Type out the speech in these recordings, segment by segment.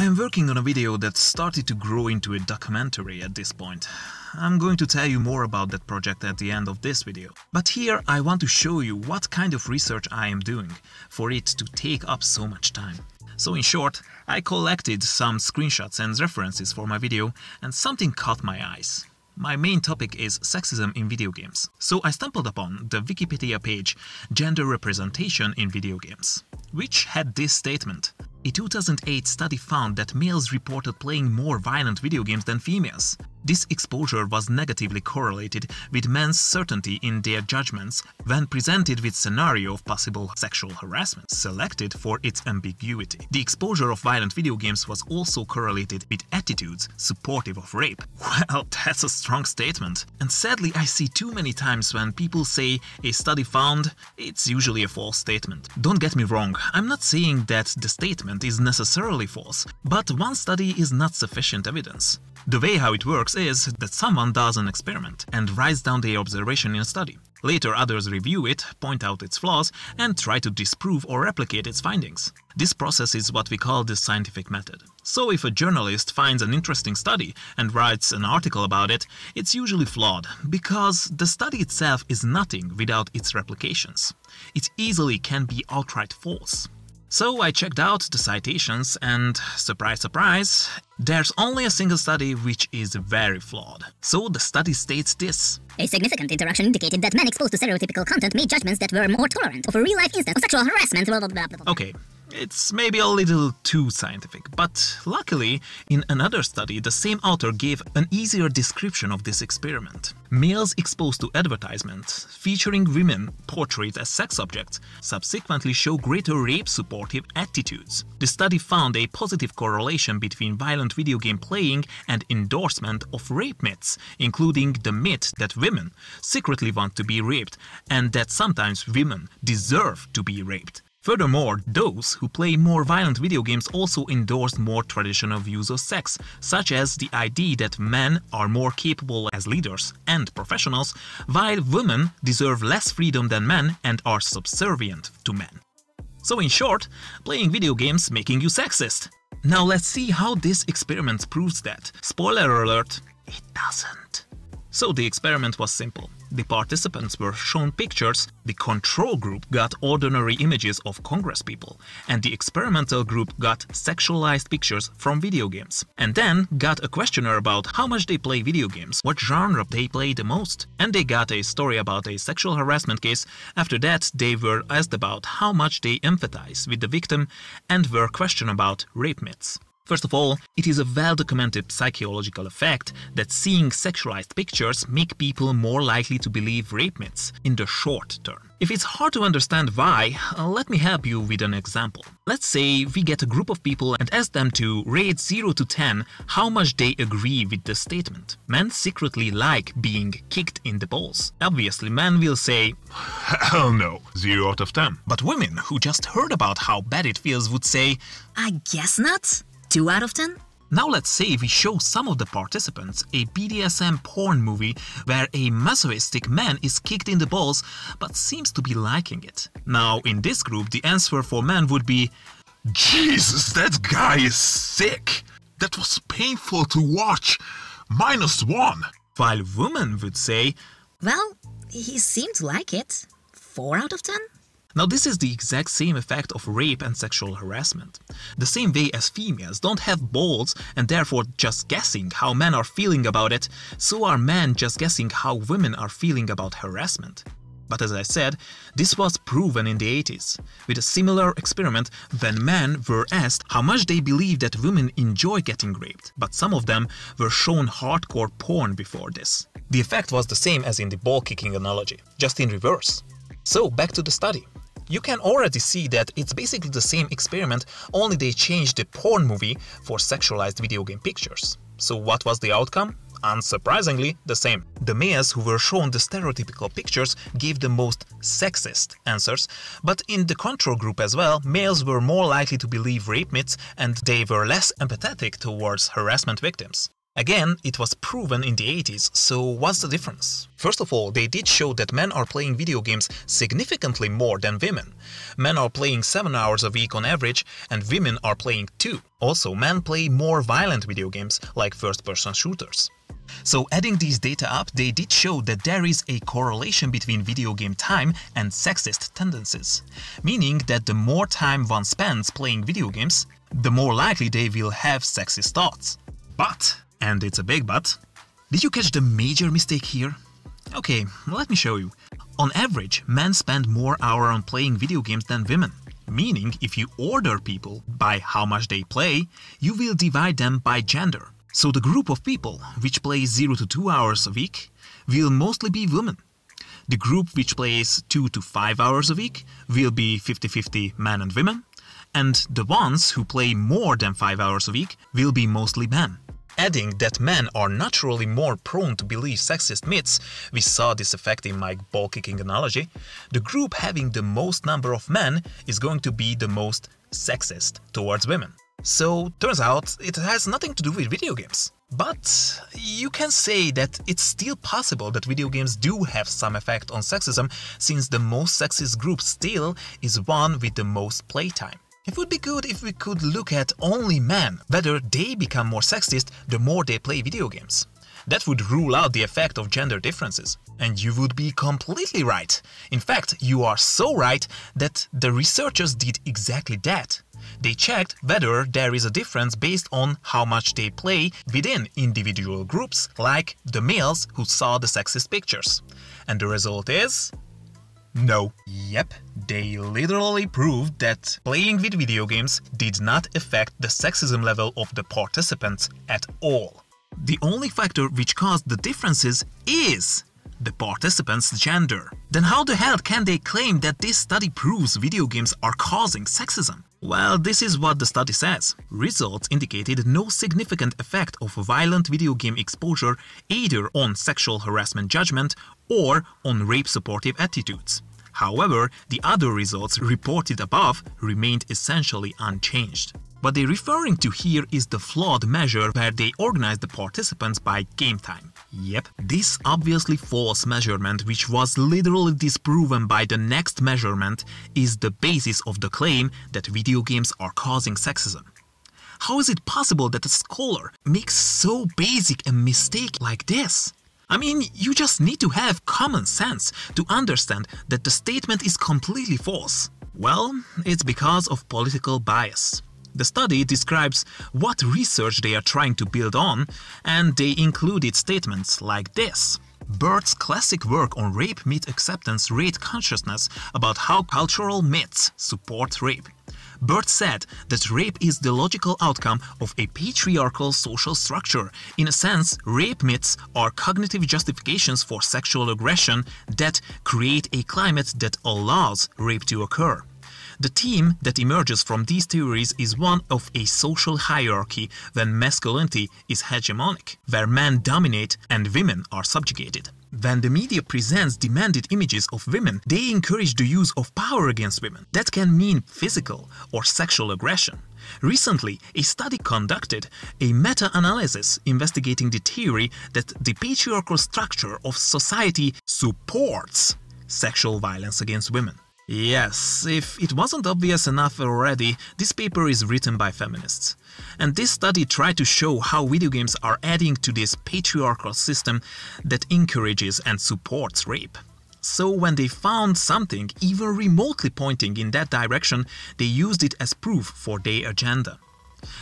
I am working on a video that started to grow into a documentary at this point. I'm going to tell you more about that project at the end of this video. But here I want to show you what kind of research I am doing for it to take up so much time. So in short, I collected some screenshots and references for my video and something caught my eyes. My main topic is sexism in video games. So I stumbled upon the Wikipedia page Gender Representation in Video Games, which had this statement. A 2008 study found that males reported playing more violent video games than females. This exposure was negatively correlated with men's certainty in their judgments when presented with scenario of possible sexual harassment, selected for its ambiguity. The exposure of violent video games was also correlated with attitudes supportive of rape. Well, that's a strong statement. And sadly, I see too many times when people say a study found, it's usually a false statement. Don't get me wrong, I'm not saying that the statement is necessarily false, but one study is not sufficient evidence. The way how it works is that someone does an experiment and writes down their observation in a study. Later others review it, point out its flaws, and try to disprove or replicate its findings. This process is what we call the scientific method. So if a journalist finds an interesting study and writes an article about it, it's usually flawed, because the study itself is nothing without its replications. It easily can be outright false. So I checked out the citations and, surprise surprise, there's only a single study which is very flawed. So the study states this. A significant interaction indicated that men exposed to stereotypical content made judgments that were more tolerant of a real-life instance of sexual harassment. Blah, blah, blah, blah. Okay, it's maybe a little too scientific, but luckily, in another study, the same author gave an easier description of this experiment. Males exposed to advertisements featuring women portrayed as sex objects subsequently show greater rape-supportive attitudes. The study found a positive correlation between violent video game playing and endorsement of rape myths, including the myth that women secretly want to be raped and that sometimes women deserve to be raped. Furthermore, those who play more violent video games also endorse more traditional views of sex, such as the idea that men are more capable as leaders and professionals, while women deserve less freedom than men and are subservient to men. So in short, playing video games making you sexist. Now let's see how this experiment proves that. Spoiler alert, it doesn't. So the experiment was simple. The participants were shown pictures, the control group got ordinary images of congresspeople, and the experimental group got sexualized pictures from video games. And then got a questionnaire about how much they play video games, what genre they play the most. And they got a story about a sexual harassment case. After that, they were asked about how much they empathize with the victim and were questioned about rape myths. First of all, it is a well-documented psychological effect that seeing sexualized pictures make people more likely to believe rape myths in the short term. If it's hard to understand why, let me help you with an example. Let's say we get a group of people and ask them to rate 0 to 10 how much they agree with the statement. Men secretly like being kicked in the balls. Obviously, men will say, hell no, 0 out of 10. But women who just heard about how bad it feels would say, I guess not. 2 out of 10? Now let's say we show some of the participants a BDSM porn movie where a masochistic man is kicked in the balls but seems to be liking it. Now in this group the answer for men would be, Jesus, that guy is sick! That was painful to watch! -1! While women would say, well, he seemed to like it. 4 out of 10? Now this is the exact same effect of rape and sexual harassment. The same way as females don't have balls and therefore just guessing how men are feeling about it, so are men just guessing how women are feeling about harassment. But as I said, this was proven in the 80s, with a similar experiment when men were asked how much they believe that women enjoy getting raped, but some of them were shown hardcore porn before this. The effect was the same as in the ball kicking analogy, just in reverse. So back to the study. You can already see that it's basically the same experiment, only they changed the porn movie for sexualized video game pictures. So what was the outcome? Unsurprisingly, the same. The males who were shown the stereotypical pictures gave the most sexist answers, but in the control group as well, males were more likely to believe rape myths and they were less empathetic towards harassment victims. Again, it was proven in the 80s, so what's the difference? First of all, they did show that men are playing video games significantly more than women. Men are playing 7 hours a week on average, and women are playing 2. Also, men play more violent video games, like first-person shooters. So adding these data up, they did show that there is a correlation between video game time and sexist tendencies. Meaning that the more time one spends playing video games, the more likely they will have sexist thoughts. But, and it's a big but, did you catch the major mistake here? Okay, let me show you. On average, men spend more hours on playing video games than women. Meaning, if you order people by how much they play, you will divide them by gender. So the group of people which plays 0 to 2 hours a week will mostly be women. The group which plays 2 to 5 hours a week will be 50-50 men and women. And the ones who play more than 5 hours a week will be mostly men. Adding that men are naturally more prone to believe sexist myths, we saw this effect in my ball-kicking analogy, the group having the most number of men is going to be the most sexist towards women. So, turns out, it has nothing to do with video games. But you can say that it's still possible that video games do have some effect on sexism, since the most sexist group still is one with the most playtime. It would be good if we could look at only men, whether they become more sexist the more they play video games. That would rule out the effect of gender differences. And you would be completely right. In fact, you are so right that the researchers did exactly that. They checked whether there is a difference based on how much they play within individual groups, like the males who saw the sexist pictures. And the result is... no. Yep, they literally proved that playing with video games did not affect the sexism level of the participants at all. The only factor which caused the differences is the participants' gender. Then how the hell can they claim that this study proves video games are causing sexism? Well, this is what the study says. Results indicated no significant effect of violent video game exposure either on sexual harassment judgment or on rape supportive attitudes. However, the other results reported above remained essentially unchanged. What they're referring to here is the flawed measure where they organized the participants by game time. Yep, this obviously false measurement, which was literally disproven by the next measurement, is the basis of the claim that video games are causing sexism. How is it possible that a scholar makes so basic a mistake like this? I mean, you just need to have common sense to understand that the statement is completely false. Well, it's because of political bias. The study describes what research they are trying to build on, and they included statements like this. Burt's classic work on rape myth acceptance raised consciousness about how cultural myths support rape. Burt said that rape is the logical outcome of a patriarchal social structure. In a sense, rape myths are cognitive justifications for sexual aggression that create a climate that allows rape to occur. The theme that emerges from these theories is one of a social hierarchy when masculinity is hegemonic, where men dominate and women are subjugated. When the media presents demanded images of women, they encourage the use of power against women. That can mean physical or sexual aggression. Recently, a study conducted a meta-analysis investigating the theory that the patriarchal structure of society supports sexual violence against women. Yes, if it wasn't obvious enough already, this paper is written by feminists. And this study tried to show how video games are adding to this patriarchal system that encourages and supports rape. So when they found something even remotely pointing in that direction, they used it as proof for their agenda.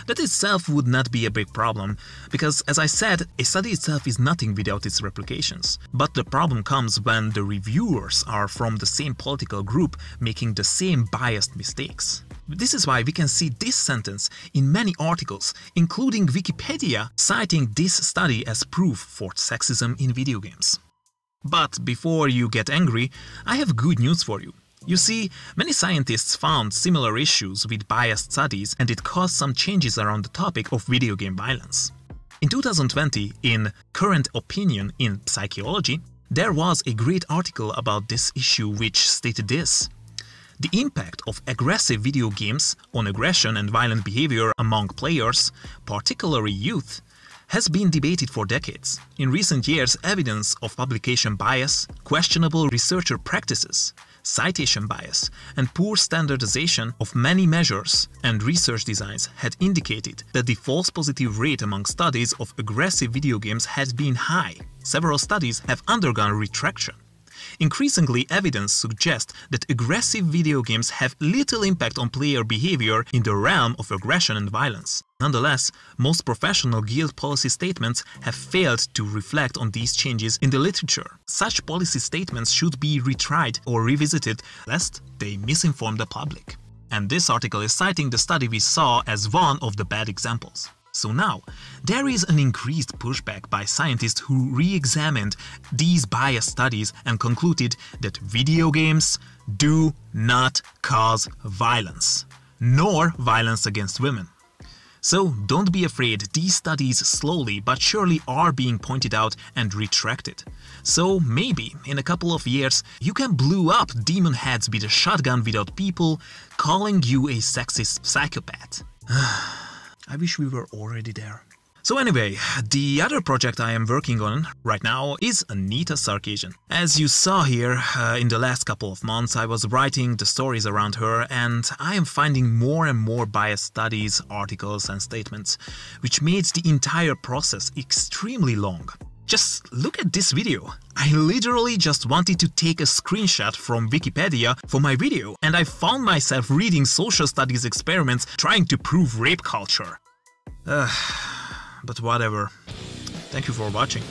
That itself would not be a big problem, because as I said, a study itself is nothing without its replications. But the problem comes when the reviewers are from the same political group making the same biased mistakes. This is why we can see this sentence in many articles, including Wikipedia, citing this study as proof for sexism in video games. But before you get angry, I have good news for you. You see, many scientists found similar issues with biased studies, and it caused some changes around the topic of video game violence. In 2020, in Current Opinion in Psychology, there was a great article about this issue which stated this: the impact of aggressive video games on aggression and violent behavior among players, particularly youth, has been debated for decades. In recent years, evidence of publication bias, questionable researcher practices, citation bias, and poor standardization of many measures and research designs had indicated that the false positive rate among studies of aggressive video games had been high. Several studies have undergone retraction. Increasingly, evidence suggests that aggressive video games have little impact on player behavior in the realm of aggression and violence. Nonetheless, most professional guild policy statements have failed to reflect on these changes in the literature. Such policy statements should be retried or revisited lest they misinform the public. And this article is citing the study we saw as one of the bad examples. So now, there is an increased pushback by scientists who re-examined these biased studies and concluded that video games do not cause violence, nor violence against women. So don't be afraid, these studies slowly but surely are being pointed out and retracted. So maybe in a couple of years you can blow up demon heads with a shotgun without people calling you a sexist psychopath. I wish we were already there. So anyway, the other project I am working on right now is Anita Sarkeesian. As you saw here, in the last couple of months I was writing the stories around her, and I am finding more and more biased studies, articles and statements, which made the entire process extremely long. Just look at this video. I literally just wanted to take a screenshot from Wikipedia for my video, and I found myself reading social studies experiments trying to prove rape culture. But whatever. Thank you for watching.